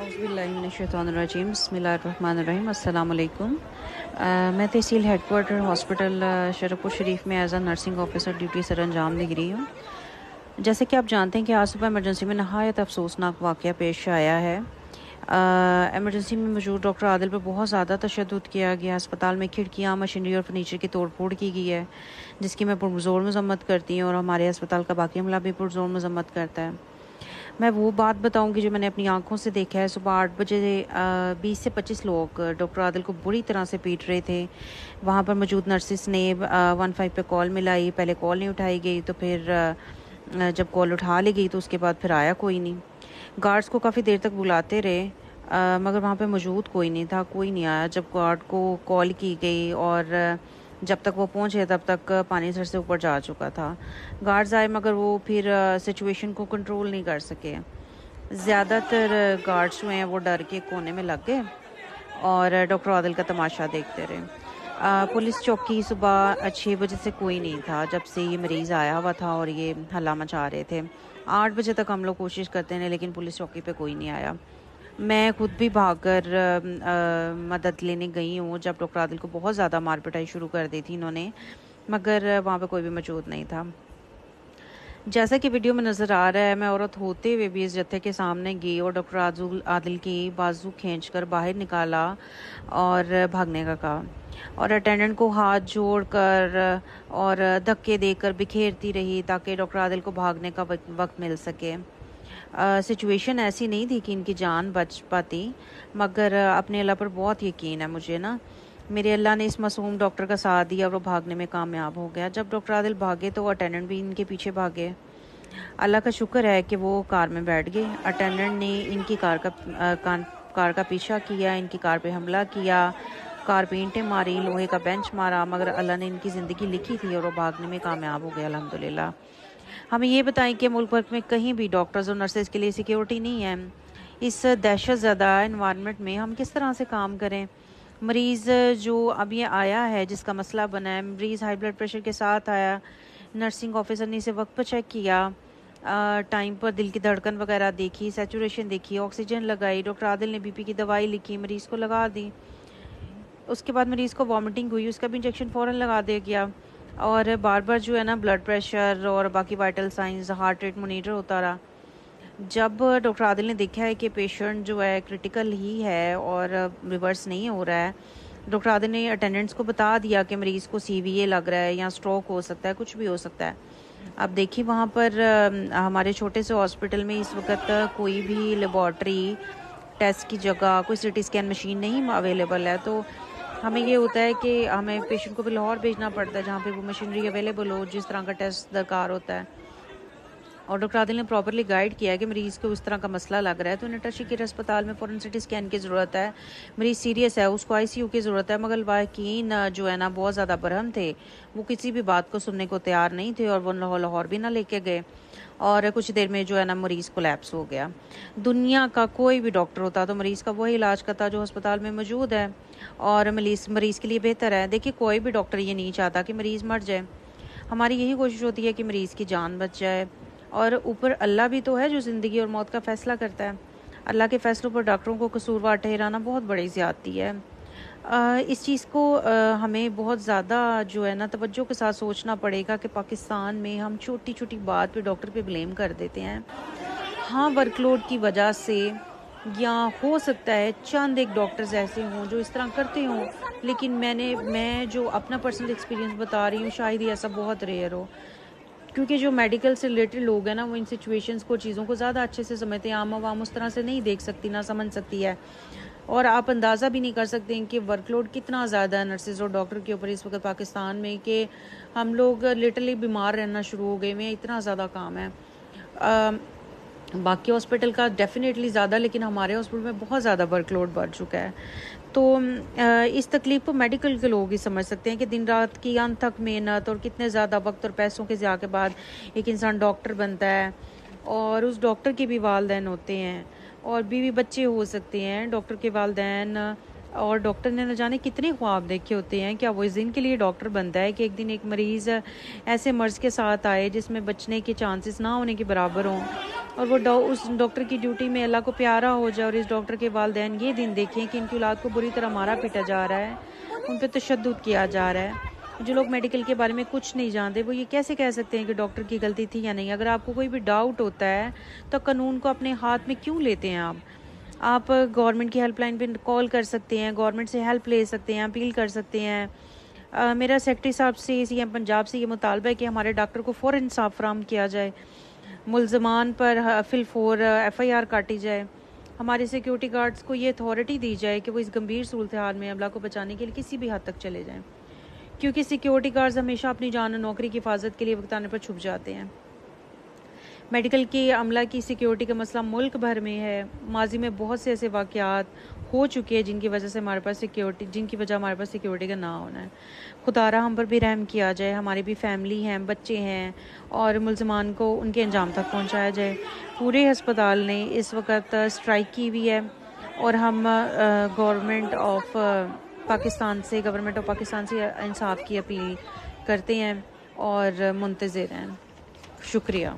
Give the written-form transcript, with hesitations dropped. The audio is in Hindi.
औज़ुबिल्लाहिमिनश्शैतानिर्रजीम बिस्मिल्लाहिर्रहमानिर्रहीम अस्सलाम वालेकुम। मैं तहसील हेडक्वार्टर हॉस्पिटल शरफपुर शरीफ में as a nursing officer duty सर अंजाम दे रही हूँ। जैसे कि आप जानते हैं कि आज सुबह इमरजेंसी में नहायत अफसोसनाक वाक़या पेश आया है। इमरजेंसी में मौजूद डॉक्टर आदिल पर बहुत ज़्यादा तशद्दुद किया गया। अस्पताल में खिड़कियाँ, मशीनरी और फर्नीचर की तोड़ फोड़ की गई है, जिसकी मैं पुरज़ोर मज़म्मत करती हूँ और हमारे अस्पताल का बाकी अमला भी पुरज़ोर मज़म्मत करता है। मैं वो बात बताऊंगी जो मैंने अपनी आंखों से देखा है। सुबह 8 बजे 20 से 25 लोग डॉक्टर आदिल को बुरी तरह से पीट रहे थे। वहाँ पर मौजूद नर्सिस ने 15 पे कॉल मिलाई। पहले कॉल नहीं उठाई गई, तो फिर जब कॉल उठा ली गई तो उसके बाद फिर आया कोई नहीं। गार्ड्स को काफ़ी देर तक बुलाते रहे, मगर वहाँ पे मौजूद कोई नहीं था, कोई नहीं आया। जब गार्ड को कॉल की गई और जब तक वो पहुँचे तब तक पानी सर से ऊपर जा चुका था। गार्ड्स आए मगर वो फिर सिचुएशन को कंट्रोल नहीं कर सके। ज़्यादातर गार्ड्स जो हैं वो डर के कोने में लग गए और डॉक्टर आदिल का तमाशा देखते रहे। पुलिस चौकी सुबह 6 बजे से कोई नहीं था, जब से ये मरीज़ आया हुआ था और ये हल्ला मचा रहे थे। 8 बजे तक हम लोग कोशिश करते हैं, लेकिन पुलिस चौकी पे कोई नहीं आया। मैं खुद भी भागकर मदद लेने गई हूँ जब डॉक्टर आदिल को बहुत ज़्यादा मार पिटाई शुरू कर दी थी इन्होंने, मगर वहाँ पे कोई भी मौजूद नहीं था। जैसा कि वीडियो में नज़र आ रहा है, मैं औरत होते हुए भी इस जत्थे के सामने गई और डॉक्टर आदिल की बाजू खींचकर बाहर निकाला और भागने का कहा, और अटेंडेंट को हाथ जोड़कर और धक्के देकर बिखेरती रही ताकि डॉक्टर आदिल को भागने का वक्त मिल सके। सिचुएशन ऐसी नहीं थी कि इनकी जान बच पाती, मगर अपने अल्लाह पर बहुत यकीन है मुझे ना। मेरे अल्लाह ने इस मासूम डॉक्टर का साथ दिया और वो भागने में कामयाब हो गया। जब डॉक्टर आदिल भागे तो अटेंडेंट भी इनके पीछे भागे। अल्लाह का शुक्र है कि वो कार में बैठ गए। अटेंडेंट ने इनकी कार का पीछा किया, इनकी कार पे हमला किया, कार पे ईंटें मारी, लोहे का बेंच मारा, मगर अल्लाह ने इनकी ज़िंदगी लिखी थी और वो भागने में कामयाब हो गया अल्हम्दुलिल्लाह। हमें ये बताएं कि मुल्क भर में कहीं भी डॉक्टर्स और नर्सेज के लिए सिक्योरिटी नहीं है। इस दहशत ज़दा इन्वायरमेंट में हम किस तरह से काम करें? मरीज़ जो अब ये आया है, जिसका मसला बना है, मरीज़ हाई ब्लड प्रेशर के साथ आया। नर्सिंग ऑफिसर ने इसे वक्त पर चेक किया, टाइम पर दिल की धड़कन वगैरह देखी, सैचुरेशन देखी, ऑक्सीजन लगाई, डॉक्टर आदिल ने बीपी की दवाई लिखी, मरीज़ को लगा दी। उसके बाद मरीज़ को वॉमिटिंग हुई, उसका भी इंजेक्शन फ़ौरन लगा दिया गया, और बार बार जो है ना ब्लड प्रेशर और बाकी vital science, heart rate monitor होता रहा। जब डॉक्टर आदिल ने देखा है कि पेशेंट जो है क्रिटिकल ही है और रिवर्स नहीं हो रहा है, डॉक्टर आदिल ने अटेंडेंट्स को बता दिया कि मरीज़ को सीवीए लग रहा है या स्ट्रोक हो सकता है, कुछ भी हो सकता है। अब देखिए वहाँ पर हमारे छोटे से हॉस्पिटल में इस वक्त कोई भी लेबॉर्ट्री टेस्ट की जगह कोई सीटी स्कैन मशीन नहीं अवेलेबल है, तो हमें ये होता है कि हमें पेशेंट को भी लाहौर भेजना पड़ता है, जहाँ पे वो मशीनरी अवेलेबल हो, जिस तरह का टेस्ट दरकार होता है। और डॉक्टर आदिल ने प्रॉपरली गाइड किया है कि मरीज़ को उस तरह का मसला लग रहा है तो टशी केयर अस्पताल में फ़ौरन सिटी स्कैन की ज़रूरत है। मरीज़ सीरियस है, उसको आईसीयू की ज़रूरत है, मगर वाकईन जो है ना बहुत ज़्यादा बरहम थे। वो किसी भी बात को सुनने को तैयार नहीं थे और वो लाहौर भी ना लेके गए, और कुछ देर में जो है ना मरीज़ कोलैप्स हो गया। दुनिया का कोई भी डॉक्टर होता तो मरीज़ का वही इलाज करता जो अस्पताल में मौजूद है, और मरीज़ के लिए बेहतर है। देखिए कोई भी डॉक्टर ये नहीं चाहता कि मरीज़ मर जाए। हमारी यही कोशिश होती है कि मरीज़ की जान बच जाए, और ऊपर अल्लाह भी तो है जो ज़िंदगी और मौत का फ़ैसला करता है। अल्लाह के फ़ैसलों पर डॉक्टरों को कसूरवार ठहराना बहुत बड़ी ज़्यादती है। इस चीज़ को हमें बहुत ज़्यादा जो है ना तवज्जो के साथ सोचना पड़ेगा कि पाकिस्तान में हम छोटी छोटी बात पे डॉक्टर पे ब्लेम कर देते हैं। हाँ, वर्कलोड की वजह से, या हो सकता है चंद एक डॉक्टर्स ऐसे हों जो इस तरह करते हों, लेकिन मैं जो अपना पर्सनल एक्सपीरियंस बता रही हूँ, शायद ही ऐसा बहुत रेयर हो, क्योंकि जो मेडिकल से रिलेटेड लोग हैं ना, वो इन सिचुएशंस को, चीज़ों को ज़्यादा अच्छे से समझते हैं। आम आवाम उस तरह से नहीं देख सकती, ना समझ सकती है, और आप अंदाज़ा भी नहीं कर सकते हैं कि वर्कलोड कितना ज़्यादा है नर्सेज और डॉक्टर के ऊपर इस वक्त पाकिस्तान में, कि हम लोग लिटरली बीमार रहना शुरू हो गए हैं, इतना ज़्यादा काम है। बाकी हॉस्पिटल का डेफिनेटली ज़्यादा, लेकिन हमारे हॉस्पिटल में बहुत ज़्यादा वर्कलोड बढ़ चुका है। तो इस तकलीफ़ को मेडिकल के लोग ही समझ सकते हैं कि दिन रात की अनथक मेहनत और कितने ज़्यादा वक्त और पैसों के ज़िया के बाद एक इंसान डॉक्टर बनता है, और उस डॉक्टर के भी वालिदैन होते हैं और बीवी बच्चे हो सकते हैं। डॉक्टर के वालिदैन और डॉक्टर ने न जाने कितने ख्वाब देखे होते हैं। क्या वो इस दिन के लिए डॉक्टर बनता है कि एक दिन एक मरीज़ ऐसे मर्ज़ के साथ आए जिसमें बचने के चांसेस ना होने के बराबर हों, और वो उस डॉक्टर की ड्यूटी में अल्लाह को प्यारा हो जाए और इस डॉक्टर के वालिदैन ये दिन देखें कि इनकी औलाद को बुरी तरह मारा पीटा जा रहा है, उन पर तशद्दुद किया जा रहा है। जो लोग मेडिकल के बारे में कुछ नहीं जानते वो ये कैसे कह सकते हैं कि डॉक्टर की गलती थी या नहीं। अगर आपको कोई भी डाउट होता है तो कानून को अपने हाथ में क्यों लेते हैं आप गवर्नमेंट की हेल्पलाइन पे कॉल कर सकते हैं, गवर्नमेंट से हेल्प ले सकते हैं, अपील कर सकते हैं। मेरा सेक्रेटरी साहब से सीएम पंजाब से ये मुतालबा है कि हमारे डॉक्टर को फ़ौरन इंसाफ फराहम किया जाए, मुल्ज़मान पर फिलफोर FIR काटी जाए, हमारे सिक्योरिटी गार्ड्स को ये अथॉरिटी दी जाए कि वो इस गंभीर सूरत हाल में अमला को बचाने के लिए किसी भी हद तक चले जाएं, क्योंकि सिक्योरिटी गार्ड्स हमेशा अपनी जान और नौकरी की हिफाजत के लिए वक्त आने पर छुप जाते हैं। मेडिकल की अमला की सिक्योरिटी का मसला मुल्क भर में है। माजी में बहुत से ऐसे वाक़यात हो चुके हैं जिनकी वजह हमारे पास सिक्योरिटी का ना होना है। खुदारा हम पर भी रहम किया जाए, हमारी भी फैमिली हैं, बच्चे हैं, और मुल्ज़मान को उनके अंजाम तक पहुंचाया जाए। पूरे हस्पताल ने इस वक्त स्ट्राइक की हुई है और हम गवर्नमेंट ऑफ पाकिस्तान से इंसाफ की अपील करते हैं और मुंतज़िर हैं। शुक्रिया।